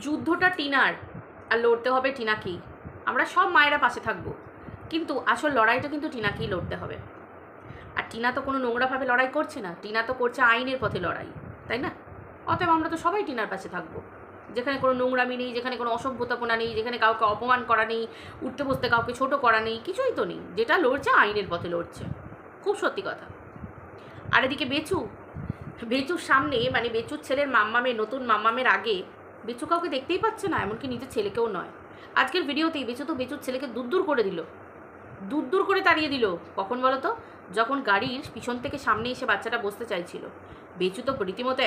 যুদ্ধটা টিনার, আর লড়তে হবে টিনাকেই। আমরা সব মায়েরা পাশে থাকবো, কিন্তু আসল লড়াইটা কিন্তু টিনাকেই লড়তে হবে। আর টিনা তো কোনো নোংরাভাবে লড়াই করছে না, টিনা তো করছে আইনের পথে লড়াই, তাই না? অতএব আমরা তো সবাই টিনার পাশে থাকবো, যেখানে কোনো নোংরামি নেই, যেখানে কোনো অসভ্যতাপনা নেই, যেখানে কাউকে অপমান করা নেই, উঠতে বসতে কাউকে ছোট করা নেই, কিছুই তো নেই। যেটা লড়ছে আইনের পথে লড়ছে, খুব সত্যি কথা। আর এদিকে বেচুর সামনে, মানে বেচুর ছেলের মাম্মামের, নতুন মাম্মামের আগে বেচু কাউকে দেখতেই পাচ্ছে না, এমনকি নিজের ছেলেকেও নয়। আজকের ভিডিওতেই বেচুর ছেলেকে দূর করে দিল, দূর করে তাড়িয়ে দিল। কখন বলো তো? যখন গাড়ির পিছন থেকে সামনে এসে বাচ্চাটা বসতে চাইছিল, বেচু তো রীতিমতো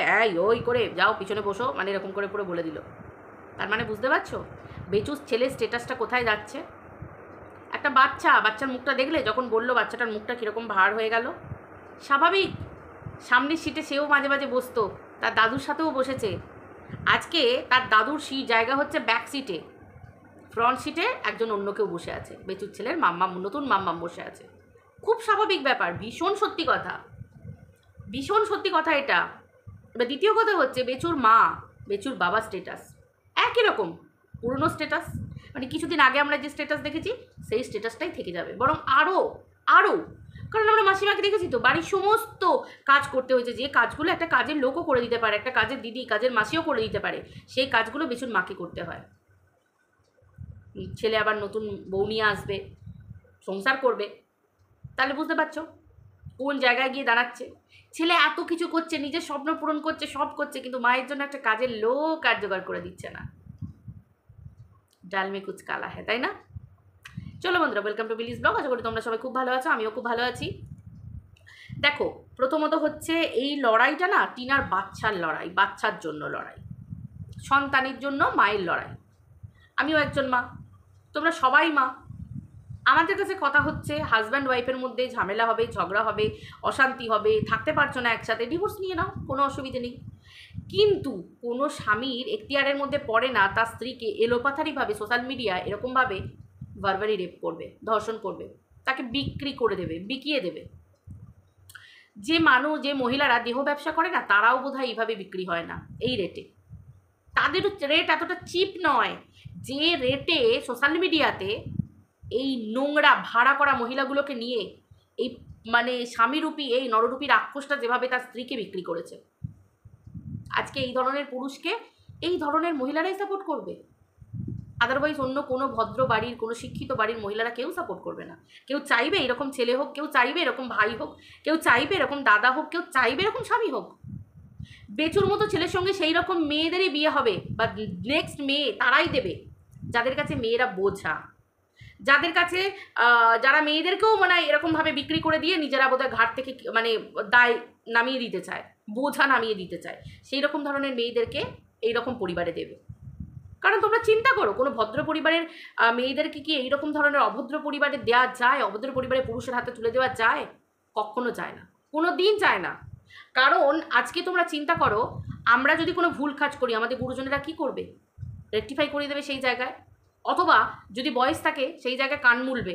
ওই করে যাও পিছনে বসো, মানে এরকম করে পুরো বলে দিল। তার মানে বুঝতে পারছো বেচুর ছেলের স্টেটাসটা কোথায় যাচ্ছে? একটা বাচ্চার মুখটা দেখলে, যখন বললো বাচ্চাটার মুখটা কীরকম ভার হয়ে গেল। স্বাভাবিক, সামনের সিটে সেও মাঝে মাঝে বসতো, তার দাদুর সাথেও বসেছে। আজকে তার দাদুর জায়গা হচ্ছে ব্যাক সিটে, ফ্রন্ট সিটে একজন অন্য কেউ বসে আছে, বেচুর ছেলের নতুন মাম্মাম বসে আছে। খুব স্বাভাবিক ব্যাপার, ভীষণ সত্যি কথা এটা। এবার দ্বিতীয় কথা হচ্ছে বেচুর বাবা স্টেটাস একই রকম, পুরনো স্টেটাস, মানে কিছুদিন আগে আমরা যে স্টেটাস দেখেছি সেই স্টেটাসটাই থেকে যাবে, বরং আরও। কারণ আমরা মাসিমাকে দেখেছি তো, বাড়ির সমস্ত কাজ করতে হয়েছে, যে কাজগুলো একটা কাজের লোকও করে দিতে পারে, একটা কাজের দিদি, কাজের মাসিও করে দিতে পারে, সেই কাজগুলো বেচুর মাকে করতে হয়। ছেলে আবার নতুন বউ নিয়ে আসবে, সংসার করবে, তাহলে বুঝতে পারছো কোন জায়গায় গিয়ে দাঁড়াচ্ছে। ছেলে এত কিছু করছে, নিজের স্বপ্ন পূরণ করছে, সব করছে, কিন্তু মায়ের জন্য একটা কাজের লোক কার্যকর করে দিচ্ছে না। ডাল মে কুচ কালা হ্যাঁ, তাই না? চলো বন্ধুরা, ওয়েলকাম টু বিলিস ব্লগ। আশা করি তোমরা সবাই খুব ভালো আছো, আমিও খুব ভালো আছি। দেখো, প্রথমত হচ্ছে এই লড়াইটা না টিনার বাচ্চার লড়াই, বাচ্চার জন্য লড়াই, সন্তানের জন্য মায়ের লড়াই। আমিও একজন মা, তোমরা সবাই মা। আমাদের কাছে কথা হচ্ছে হাজব্যান্ড ওয়াইফের মধ্যে ঝামেলা হবে, ঝগড়া হবে, অশান্তি হবে, থাকতে পারছো না একসাথে, ডিভোর্স নিয়ে নাও, কোনো অসুবিধে নেই। কিন্তু কোনো স্বামীর এখতিয়ারের মধ্যে পড়ে না তার স্ত্রীকে এলোপাথারিভাবে সোশ্যাল মিডিয়া এরকমভাবে ভার্বালি রেপ করবে, ধর্ষণ করবে, তাকে বিক্রি করে দেবে, বিকিয়ে দেবে। যে মহিলারা দেহ ব্যবসা করে না, তারাও বোধহয় এইভাবে বিক্রি হয় না এই রেটে। তাদের রেট এতটা চিপ নয় যে রেটে সোশ্যাল মিডিয়াতে এই নোংরা ভাড়া করা মহিলাগুলোকে নিয়ে এই মানে স্বামীরূপী এই নররূপী রাক্ষসটা যেভাবে তার স্ত্রীকে বিক্রি করেছে। আজকে এই ধরনের পুরুষকে এই ধরনের মহিলারাই সাপোর্ট করবে, আদারওয়াইজ অন্য কোনো ভদ্র বাড়ির, কোনো শিক্ষিত বাড়ির মহিলারা কেউ সাপোর্ট করবে না। কেউ চাইবে এরকম ছেলে হোক, কেউ চাইবে এরকম ভাই হোক, কেউ চাইবে এরকম দাদা হোক, কেউ চাইবে এরকম স্বামী হোক। বেচুর মতো ছেলের সঙ্গে সেই রকম মেয়েদেরই বিয়ে হবে, বা নেক্সট মেয়ে তারাই দেবে যাদের কাছে মেয়েরা বোঝা, যাদের কাছে যারা মেয়েদেরকেও মানে এরকমভাবে বিক্রি করে দিয়ে নিজেরা বোধহয় ঘাট থেকে মানে দায় নামিয়ে দিতে চায়, বোঝা নামিয়ে দিতে চায়, সেই রকম ধরনের মেয়েদেরকে এইরকম পরিবারে দেবে। কারণ তোমরা চিন্তা করো, কোনো ভদ্র পরিবারের মেয়েদেরকে কি এইরকম ধরনের অভদ্র পরিবারে দেওয়া যায়? অভদ্র পরিবারে পুরুষের হাতে তুলে দেওয়া যায়? কখনো যায় না, কোনো দিন যায় না। কারণ আজকে তোমরা চিন্তা করো, আমরা যদি কোনো ভুল কাজ করি, আমাদের গুরুজনেরা কি করবে? রেকটিফাই করে দেবে সেই জায়গায়, অথবা যদি বয়স থাকে সেই জায়গায় কান মুলবে,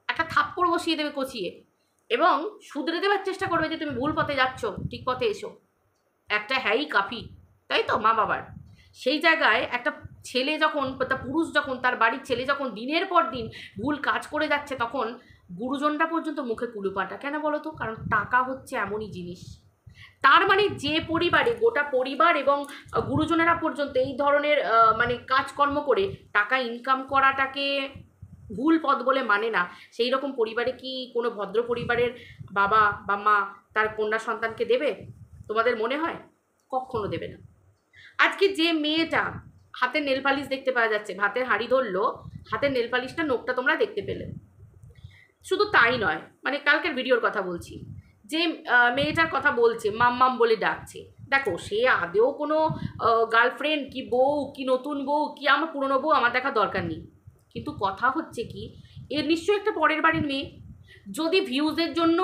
একটা থাপ্পড় বসিয়ে দেবে কচিয়ে, এবং শুধরে দেওয়ার চেষ্টা করবে যে তুমি ভুল পথে যাচ্ছ, ঠিক পথে এসো। একটা হ্যাঁই কাফি, তাই তো মা বাবার। সেই জায়গায় একটা ছেলে যখন, পুরুষ যখন, তার বাড়ির ছেলে যখন দিনের পর দিন ভুল কাজ করে যাচ্ছে, তখন গুরুজনরা পর্যন্ত মুখে কুলুপাটা কেন বলো তো? কারণ টাকা হচ্ছে এমনই জিনিস। তার মানে যে পরিবারে গোটা পরিবার এবং গুরুজনেরা পর্যন্ত এই ধরনের মানে কাজকর্ম করে টাকা ইনকাম করাটাকে ভুল পথ বলে মানে না, সেই রকম পরিবারে কি কোনো ভদ্র পরিবারের বাবা বা মা তার কন্যা সন্তানকে দেবে? তোমাদের মনে হয়? কখনো দেবে না। আজকে যে মেয়েটা হাতের নেলপালিশ দেখতে পাওয়া যাচ্ছে, ভাতের হাঁড়ি ধরলো, হাতের নেলপালিশটা নোকটা তোমরা দেখতে পেলে। শুধু তাই নয়, মানে কালকের ভিডিওর কথা বলছি, যে মেয়েটার কথা বলছে মাম্মাম বলে ডাকছে, দেখো সে আদেও কোনো গার্লফ্রেন্ড কি বউ কি নতুন বউ কি আমার পুরনো বউ আমার দেখা দরকার নেই, কিন্তু কথা হচ্ছে কি এর নিশ্চয়ই একটা পরের বাড়ির মেয়ে। যদি ভিউজের জন্য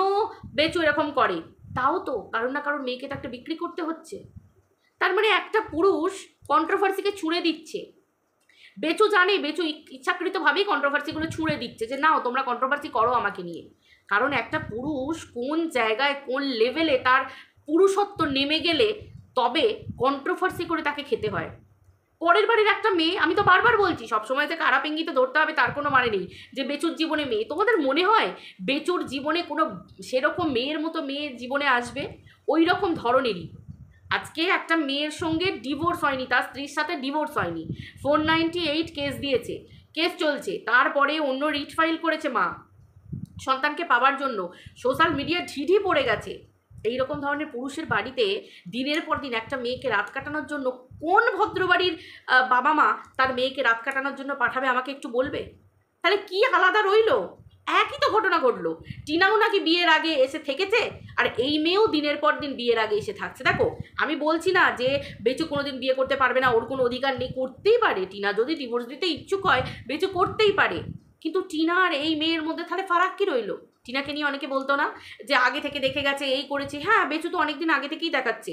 বেচু এরকম করে, তাও তো কারণ না কারণ মেয়েকে তো একটা বিক্রি করতে হচ্ছে। তার মানে একটা পুরুষ কন্ট্রোভার্সিকে ছুঁড়ে দিচ্ছে। বেচু জানে, বেচু ইচ্ছাকৃতভাবেই কন্ট্রোভার্সিগুলো ছুঁড়ে দিচ্ছে যে নাও তোমরা কন্ট্রোভার্সি করো আমাকে নিয়ে। কারণ একটা পুরুষ কোন জায়গায় কোন লেভেলে তার পুরুষত্ব নেমে গেলে তবে কন্ট্রোভার্সি করে তাকে খেতে হয়। পরের বাড়ির একটা মেয়ে, আমি তো বারবার বলছি, সবসময় যে খারাপ ইঙ্গিতে ধরতে হবে তার কোনো মানে নেই, যে বেচুর জীবনে মেয়ে, তোমাদের মনে হয় বেচুর জীবনে কোনো সেরকম মেয়ের মতো মেয়ে জীবনে আসবে? ওই রকম ধরনেরই আজকে একটা মেয়ের সঙ্গে ডিভোর্স হয়নি, তার স্ত্রীর সাথে ডিভোর্স হয়নি, 498 কেস দিয়েছে, কেস চলছে, তারপরে অন্য রিট ফাইল করেছে মা সন্তানকে পাওয়ার জন্য, সোশ্যাল মিডিয়া ঢিঢি পড়ে গেছে। এইরকম ধরনের পুরুষের বাড়িতে দিনের পর দিন একটা মেয়েকে রাত কাটানোর জন্য কোন ভদ্রবাড়ির বাবা মা তার মেয়েকে রাত কাটানোর জন্য পাঠাবে আমাকে একটু বলবে? তাহলে কি আলাদা রইলো? একই তো ঘটনা ঘটলো। টিনাও নাকি বিয়ের আগে এসে থেকেছে, আর এই মেয়েও দিনের পর দিন বিয়ের আগে এসে থাকছে। দেখো, আমি বলছি না যে বেচু কোনোদিন বিয়ে করতে পারবে না, ওর কোনো অধিকার নেই, করতেই পারে। টিনা যদি ডিভোর্স দিতে ইচ্ছুক হয় বেচু করতেই পারে, কিন্তু টিনা আর এই মেয়ের মধ্যে তাহলে ফারাক কি রইলো? টিনাকে নিয়ে অনেকে বলতো না যে আগে থেকে দেখে গেছে, এই করেছে। হ্যাঁ, বেচু তো অনেকদিন আগে থেকেই দেখাচ্ছে,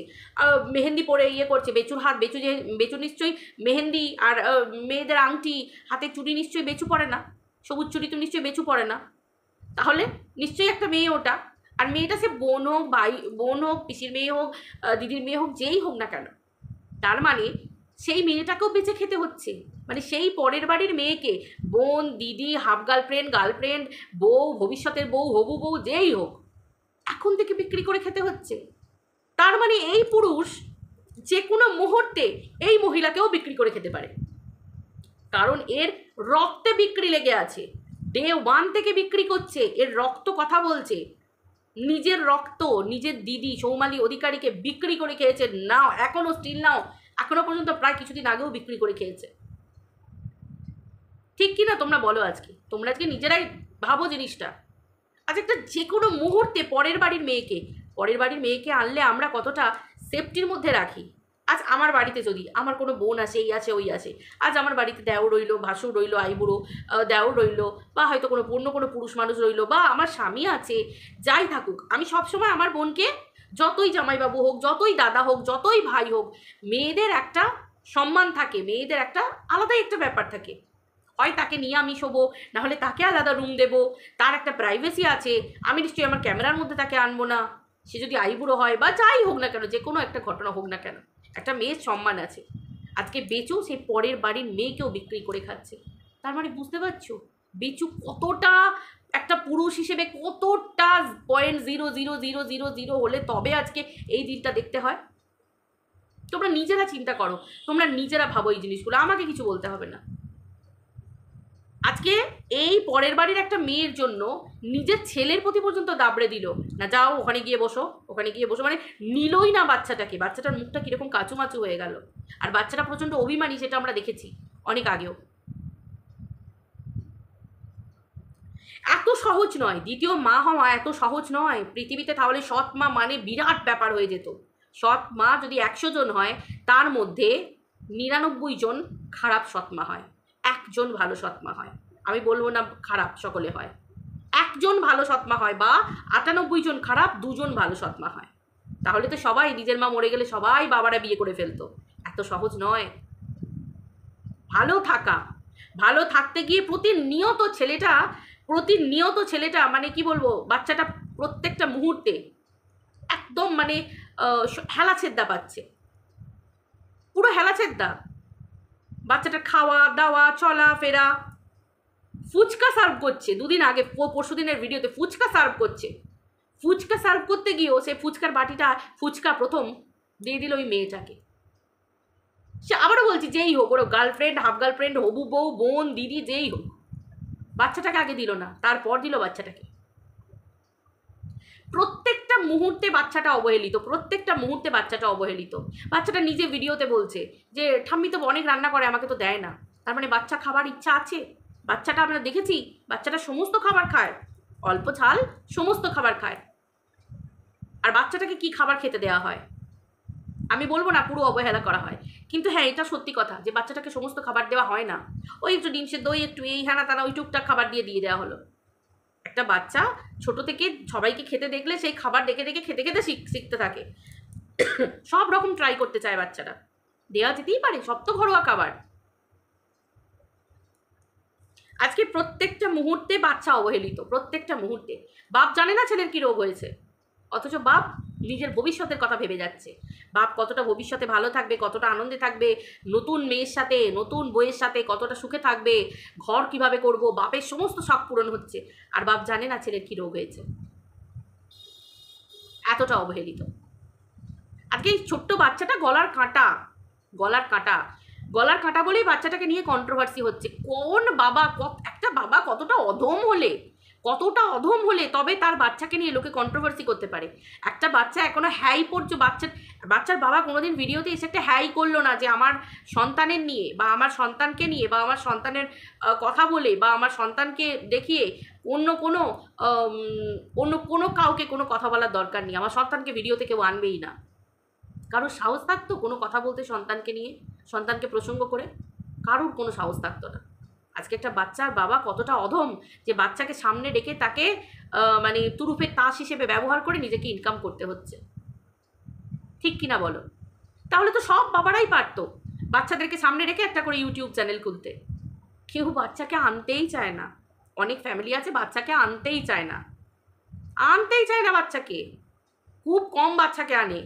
মেহেন্দি পরে ইয়ে করছে, বেচুর হাত, বেচু নিশ্চয়ই মেহেন্দি আর মেয়েদের আংটি, হাতের চুড়ি নিশ্চয়ই বেচু পরে না, সবুজ চুড়ি তো নিশ্চয়ই বেচু পরে না, তাহলে নিশ্চয়ই একটা মেয়ে ওটা। আর মেয়েটা সে বোন হোক, বোন হোক, পিসির মেয়ে হোক, দিদির মেয়ে হোক, যেই হোক না কেন, তার মানে সেই মেয়েটাকেও বেঁচে খেতে হচ্ছে। মানে সেই পরের বাড়ির মেয়েকে বোন, দিদি, হাফ গার্লফ্রেন্ড, বউ, ভবিষ্যতের বউ, হবু বউ, যেই হোক, এখন থেকে বিক্রি করে খেতে হচ্ছে। তার মানে এই পুরুষ যে কোনো মুহূর্তে এই মহিলাকেও বিক্রি করে খেতে পারে, কারণ এর রক্তে বিক্রি লেগে আছে, ডে 1 থেকে বিক্রি করছে, এর রক্ত কথা বলছে। নিজের রক্ত, নিজের দিদি সৌমালি অধিকারীকে বিক্রি করে খেয়েছে, নাও এখনো স্টিল নাও, এখনো পর্যন্ত প্রায় কিছুদিন আগেও বিক্রি করে খেয়েছে। ঠিক কি না তোমরা বলো? আজকে তোমরা আজকে নিজেরাই ভাবো জিনিসটা। আজ একটা যে কোনো মুহূর্তে পরের বাড়ির মেয়েকে আনলে আমরা কতটা সেফটির মধ্যে রাখি। আজ আমার বাড়িতে যদি আমার কোনো বোন আসে, এই আছে ওই আছে, আজ আমার বাড়িতে দেওর রইলো, ভাসুর রইলো, আইবুড়ো দেওর রইলো, বা হয়তো কোনো পুরুষ মানুষ রইলো, বা আমার স্বামী আছে, যাই থাকুক, আমি সবসময় আমার বোনকে, যতই জামাইবাবু হোক, যতই দাদা হোক, যতই ভাই হোক, মেয়েদের একটা সম্মান থাকে, মেয়েদের একটা আলাদাই একটা ব্যাপার থাকে। হয় তাকে নিয়ে আমি শোবো, নাহলে তাকে আলাদা রুম দেবো, তার একটা প্রাইভেসি আছে, আমি নিশ্চয়ই আমার ক্যামেরার মধ্যে তাকে আনবো না। সে যদি আইবুড়ো হয় বা যাই হোক না কেন, যে কোনো একটা ঘটনা হোক না কেন, একটা মেয়ের সম্মান আছে। আজকে বেচু সেই পরের বাড়ির মেয়েকেও বিক্রি করে খাচ্ছে। তার মানে বুঝতে পারছো বেচু কতটা একটা পুরুষ হিসেবে কতটা 0.0000 হলে তবে আজকে এই দিনটা দেখতে হয়। তোমরা নিজেরা চিন্তা করো, তোমরা নিজেরা ভাবো এই জিনিসগুলো, আমাকে কিছু বলতে হবে না। আজকে এই পরের বাড়ির একটা মেয়ের জন্য নিজের ছেলের প্রতি পর্যন্ত দাবড়ে দিল না, যাও ওখানে গিয়ে বসো, মানে নিলই না বাচ্চাটাকে। বাচ্চাটার মুখটা কীরকম কাচুমাচু হয়ে গেল, আর বাচ্চাটা প্রচণ্ড অভিমানী, সেটা আমরা দেখেছি অনেক আগেও। এত সহজ নয় দ্বিতীয় মা হওয়া, এত সহজ নয় পৃথিবীতে। তাহলে সৎ মা মানে বিরাট ব্যাপার হয়ে যেত। সৎ মা যদি 100 জন হয়, তার মধ্যে 99 জন খারাপ সৎ মা হয়, একজন ভালো সৎ মা হয়। আমি বলবো না খারাপ সকলে হয়, একজন ভালো সৎমা হয়, বা 98 জন খারাপ, 2 জন ভালো সৎমা হয়। তাহলে তো সবাই, নিজের মা মরে গেলে সবাই বাবারা বিয়ে করে ফেলতো। এত সহজ নয় ভালো থাকা। ভালো থাকতে গিয়ে প্রতিনিয়ত ছেলেটা মানে কি বলবো, বাচ্চাটা প্রত্যেকটা মুহূর্তে একদম মানে হেলাছেদ্দা পাচ্ছে, পুরো হেলাছেদ্দা। বাচ্চাটা খাওয়া দাওয়া, চলা ফেরা, ফুচকা সার্ভ করছে, দুদিন আগে পরশু দিনের ভিডিওতে ফুচকা সার্ভ করছে। ফুচকা সার্ভ করতে গিয়েও সে ফুচকার বাটিটা, ফুচকা প্রথম দিয়ে দিল ওই মেয়েটাকে। সে আবারও বলছি, যেই হোক, ওর গার্লফ্রেন্ড, হাফ গার্লফ্রেন্ড, হবু বউ, বোন, দিদি, যেই হোক, বাচ্চাটাকে আগে দিল না, তারপর দিল বাচ্চাটাকে। প্রত্যেকটা মুহূর্তে বাচ্চাটা অবহেলিত, বাচ্চাটা নিজে ভিডিওতে বলছে যে ঠাম্মি তো অনেক রান্না করে, আমাকে তো দেয় না। তার মানে বাচ্চা খাবার ইচ্ছা আছে। বাচ্চাটা আমরা দেখেছি, বাচ্চাটা সমস্ত খাবার খায়, অল্প ঝাল সমস্ত খাবার খায়। আর বাচ্চাটাকে কি খাবার খেতে দেওয়া হয়? আমি বলবো না পুরো অবহেলা করা হয়, কিন্তু হ্যাঁ, এটা সত্যি কথা যে বাচ্চাটাকে সমস্ত খাবার দেওয়া হয় না। ওই একটু ডিম সেদ্ধ, ওই একটু এই হ্যানা তানা, ওই টুকটাক খাবার দিয়ে দেওয়া হলো। একটা বাচ্চা ছোট থেকে সবাইকে খেতে দেখলে সেই খাবার দেখে দেখে খেতে খেতে শিখতে থাকে, সব রকম ট্রাই করতে চায় বাচ্চারা। দেওয়া যেতেই পারে, সব তো ঘরোয়া খাবার। আজকে প্রত্যেকটা মুহূর্তে বাচ্চা অবহেলিত, প্রত্যেকটা মুহূর্তে। বাপ জানে না ছেলের কি রোগ হয়েছে, অথচ বাপ নিজের ভবিষ্যতের কথা ভেবে যাচ্ছে। বাপ কতটা ভবিষ্যতে ভালো থাকবে, কতটা আনন্দে থাকবে, নতুন মেয়ের সাথে, নতুন বইয়ের সাথে কতটা সুখে থাকবে, ঘর কিভাবে করব, বাপের সমস্ত শখ পূরণ হচ্ছে। আর বাপ জানে না ছেলের কী রোগ হয়েছে। এতটা অবহেলিত। আজকে এই ছোট্ট বাচ্চাটা গলার কাঁটা বলেই বাচ্চাটাকে নিয়ে কন্ট্রোভার্সি হচ্ছে। কোন বাবা, একটা বাবা কতটা অধম হলে তবে তার বাচ্চাকে নিয়ে লোকে কন্ট্রোভার্সি করতে পারে। একটা বাচ্চা এখনো হ্যাই পড়ছে, বাচ্চার বাবা কোনোদিন ভিডিওতে এসে একটা হ্যাই করলো না যে আমার সন্তানের নিয়ে বা আমার সন্তানকে নিয়ে বা আমার সন্তানের কথা বলে বা আমার সন্তানকে দেখিয়ে অন্য কোনো কাউকে কোনো কথা বলার দরকার নেই, আমার সন্তানকে ভিডিওতে কেউ আনবেই না। কারোর সাহস থাকতো কোনো কথা বলতে সন্তানকে নিয়ে, সন্তানকে প্রসঙ্গ করে? কারোর কোনো সাহস থাকতো না। আজকে একটা বাচ্চার বাবা কতটা অধম যে বাচ্চাকে সামনে রেখে তাকে মানে তুরুপের তাস হিসেবে ব্যবহার করে নিজেকে ইনকাম করতে হচ্ছে। ঠিক কিনা বলো? তাহলে তো সব বাবারাই পারতো বাচ্চাদেরকে সামনে রেখে একটা করে ইউটিউব চ্যানেল খুলতে। কেউ বাচ্চাকে আনতেই চায় না। অনেক ফ্যামিলি আছে বাচ্চাকে আনতেই চায় না বাচ্চাকে, খুব কম বাচ্চাকে আনে।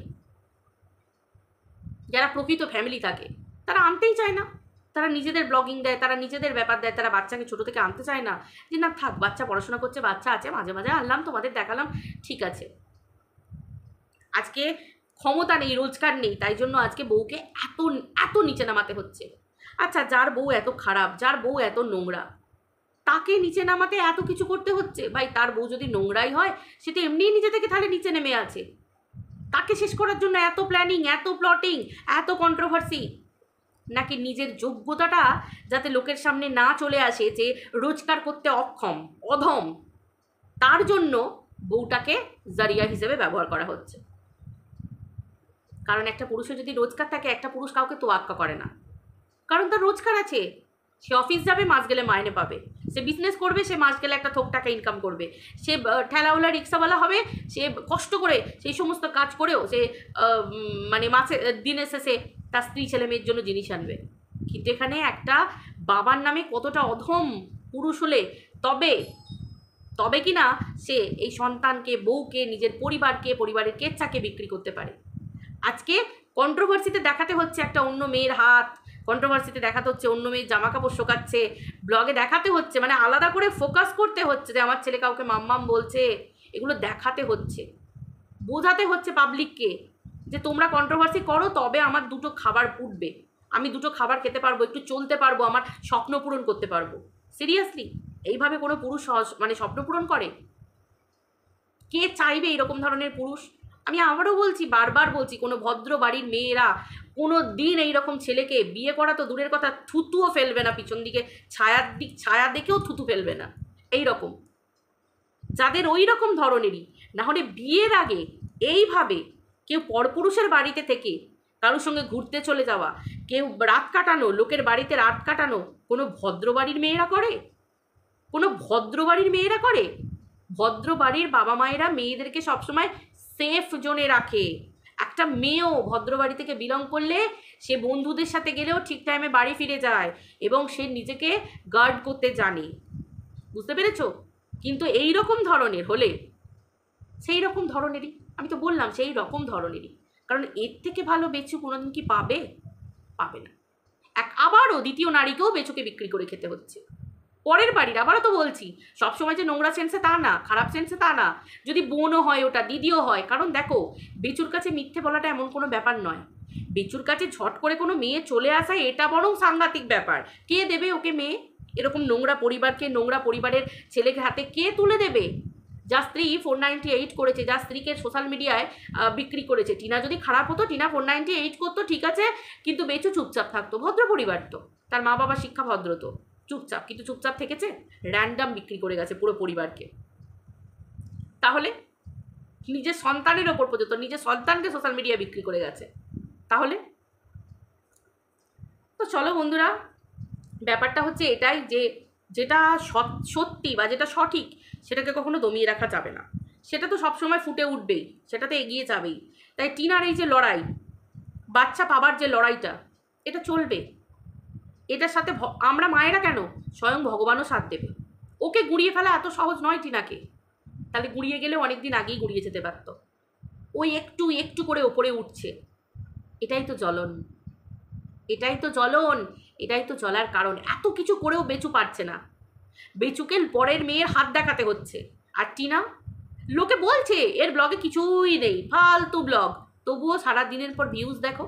যারা প্রকৃত ফ্যামিলি থাকে তারা আনতেই চায় না, তারা নিজেদের ব্লগিং দেয়, তারা নিজেদের ব্যাপার দেয়, তারা বাচ্চাকে ছোটো থেকে আনতে চায় না। যে না থাক, বাচ্চা পড়াশোনা করছে, বাচ্চা আছে, মাঝে মাঝে আনলাম, তোমাদের দেখালাম, ঠিক আছে। আজকে ক্ষমতা নেই, রোজগার নেই, তাই জন্য আজকে বউকে এত নিচে নামাতে হচ্ছে। আচ্ছা, যার বউ এত খারাপ, যার বউ এত নোংরা, তাকে নিচে নামাতে এত কিছু করতে হচ্ছে? ভাই, তার বউ যদি নোংরাই হয়, সেটা এমনিই নিজে থেকে তাহলে নিচে নেমে আছে। তাকে শেষ করার জন্য এত প্ল্যানিং, এত প্লটিং, এত কন্ট্রোভার্সি? নাকি নিজের যোগ্যতাটা যাতে লোকের সামনে না চলে আসে যে রোজগার করতে অক্ষম, অধম, তার জন্য বউটাকে জারিয়া হিসেবে ব্যবহার করা হচ্ছে? কারণ একটা পুরুষের যদি রোজগার থাকে, একটা পুরুষ কাউকে তোয়াক্কা করে না, কারণ তার রোজগার আছে। সে অফিস যাবে, মাস গেলে মাইনে পাবে। সে বিজনেস করবে, সে মাস গেলে একটা থোক টাকা ইনকাম করবে। সে ঠেলাওয়ালা রিক্সাওয়ালা হবে, সে কষ্ট করে সেই সমস্ত কাজ করেও সে মানে দিনের শেষে তার স্ত্রী ছেলে মেয়ের জন্য জিনিস আনবে। কিন্তু এখানে একটা বাবার নামে কতটা অধম পুরুষ হলে তবে কি না সে এই সন্তানকে, বউকে, নিজের পরিবারকে, পরিবারের কেচ্ছাকে বিক্রি করতে পারে। আজকে কন্ট্রোভার্সিতে দেখাতে হচ্ছে একটা অন্য মেয়ের হাত, কন্ট্রোভার্সিতে দেখাতে হচ্ছে অন্য মেয়ের জামা কাপড় শোকাচ্ছে, ব্লগে দেখাতে হচ্ছে, মানে আলাদা করে ফোকাস করতে হচ্ছে যে আমার ছেলে কাউকে মাম্মাম বলছে, এগুলো দেখাতে হচ্ছে, বোঝাতে হচ্ছে পাবলিককে যে তোমরা কন্ট্রোভার্সি করো, তবে আমার দুটো খাবার ফুটবে, আমি দুটো খাবার খেতে পারবো, একটু চলতে পারবো, আমার স্বপ্ন পূরণ করতে পারবো। সিরিয়াসলি এইভাবে কোনো পুরুষ মানে স্বপ্ন পূরণ করে? কে চাইবে এরকম ধরনের পুরুষ? আমি আবারও বলছি, বারবার বলছি, কোনো ভদ্র বাড়ির মেয়েরা কোনো দিন এইরকম ছেলেকে বিয়ে করা তো দূরের কথা, থুতুও ফেলবে না, পিছন দিকে ছায়া দেখেও থুতু ফেলবে না। এই রকম যাদের ওই রকম ধরনেরই, না হলে বিয়ের আগে এইভাবে কেউ পরপুরুষের বাড়িতে থেকে কারোর সঙ্গে ঘুরতে চলে যাওয়া, কেউ রাত কাটানো, লোকের বাড়িতে রাত কাটানো কোনো ভদ্র বাড়ির মেয়েরা করে? কোনো ভদ্র বাড়ির মেয়েরা করে? ভদ্র বাড়ির বাবা মায়েরা মেয়েদেরকে সবসময় সেফ জোনে রাখে। একটা মেয়েও ভদ্র বাড়ি থেকে বিলং করলে সে বন্ধুদের সাথে গেলেও ঠিক টাইমে বাড়ি ফিরে যায় এবং সে নিজেকে গার্ড করতে জানে। বুঝতে পেরেছো? কিন্তু এই রকম ধরনের হলে, সেই রকম ধরনেরই, আমি তো বললাম সেই রকম ধরনেরই, কারণ এর থেকে ভালো বেচু কোনোদিন কি পাবে? পাবে না। আবারও দ্বিতীয় নারীকেও বেচুকে বিক্রি করে খেতে হচ্ছে। পরের বাড়ির, আবারও তো বলছি, সবসময় যে নোংরা সেন্সে তা না, খারাপ সেন্সে তা না, যদি বোনও হয়, ওটা দিদিও হয়। কারণ দেখো, বেচুর কাছে মিথ্যে বলাটা এমন কোনো ব্যাপার নয়। বেচুর কাছে ঝট করে কোনো মেয়ে চলে আসা, এটা বরং সাংঘাতিক ব্যাপার। কে দেবে ওকে মেয়ে? এরকম নোংরা পরিবারকে, নোংরা পরিবারের ছেলেকে হাতে কে তুলে দেবে? যার স্ত্রী 498 করেছে, যার স্ত্রীকে সোশ্যাল মিডিয়ায় বিক্রি করেছে। টিনা যদি খারাপ হতো, টিনা 498 করতো, ঠিক আছে, কিন্তু বেচু চুপচাপ থাকতো। ভদ্র পরিবার তো, তার মা বাবা শিক্ষা ভদ্র তো, চুপচাপ, কিন্তু চুপচাপ থেকেছে, র্যান্ডাম বিক্রি করে গেছে পুরো পরিবারকে। তাহলে নিজের সন্তানের ওপর পর্যন্ত, নিজের সন্তানকে সোশ্যাল মিডিয়া বিক্রি করে গেছে। তাহলে তো চলো বন্ধুরা, ব্যাপারটা হচ্ছে এটাই যে যেটা সত্যি বা যেটা সঠিক, সেটাকে কখনো দমিয়ে রাখা যাবে না। সেটা তো সবসময় ফুটে উঠবেই, সেটাতে এগিয়ে যাবেই। তাই টিনার এই যে লড়াই, বাচ্চা পাবার যে লড়াইটা, এটা চলবে। এটার সাথে আমরা মায়েরা কেন, স্বয়ং ভগবানও সাথ দেবে। ওকে গুঁড়িয়ে ফেলা এত সহজ নয় টিনাকে, তাহলে গুঁড়িয়ে গেলে অনেক দিন আগেই গুঁড়িয়ে যেতে পারত। ওই একটু একটু করে ওপরে উঠছে। এটাই তো জ্বলন, এটাই তো জ্বলন, এটাই তো জ্বলার কারণ। এত কিছু করেও বেচু পারছে না, বেচুকে পরের মেয়ের হাত দেখাতে হচ্ছে। আর টিনা, লোকে বলছে এর ব্লগে কিছুই নেই, ফালতু ব্লগ, তবুও সারা দিনের পর ভিউজ দেখো।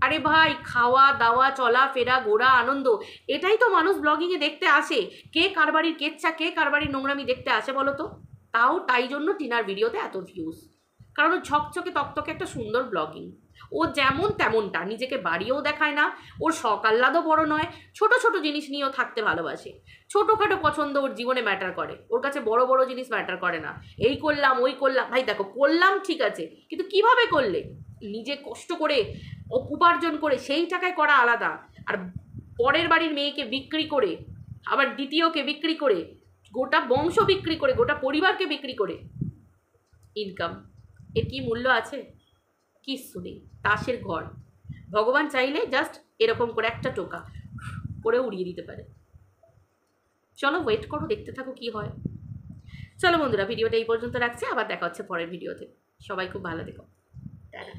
আরে ভাই, খাওয়া দাওয়া চলা ফেরা ঘোরা আনন্দ, এটাই তো মানুষ ব্লগিংয়ে দেখতে আসে। কে কার বাড়ির কেচ্ছা, কে কার বাড়ির নোংরামি দেখতে আসে বলো তো? তাই জন্য টিনার ভিডিওতে এত ভিউজ, কারণ ও ঝকঝকে তকতকে একটা সুন্দর ব্লগিং। ও যেমন তেমনটা, নিজেকে বাড়িয়েও দেখায় না, ওর শখ আহ্লাদও বড় নয়, ছোট ছোট জিনিস নিয়েও থাকতে ভালোবাসে। ছোটোখাটো পছন্দ ওর জীবনে ম্যাটার করে, ওর কাছে বড় বড় জিনিস ম্যাটার করে না। এই করলাম ওই করলাম, ভাই দেখো করলাম ঠিক আছে, কিন্তু কিভাবে করলে? নিজে কষ্ট করে উপার্জন করে সেই টাকায় করা আলাদা, আর পরের বাড়ির মেয়েকে বিক্রি করে, আবার দ্বিতীয়কে বিক্রি করে, গোটা বংশ বিক্রি করে, গোটা পরিবারকে বিক্রি করে ইনকাম, এর কি মূল্য আছে? কিচ্ছু নেই, তাসের ঘর। ভগবান চাইলে জাস্ট এরকম করে একটা টোকা করে উড়িয়ে দিতে পারে। চলো ওয়েট করো, দেখতে থাকো কি হয়। চলো বন্ধুরা, ভিডিওটা এই পর্যন্ত রাখছি, আবার দেখা হচ্ছে পরের ভিডিওতে। সবাই খুব ভালো থেকো, টাটা।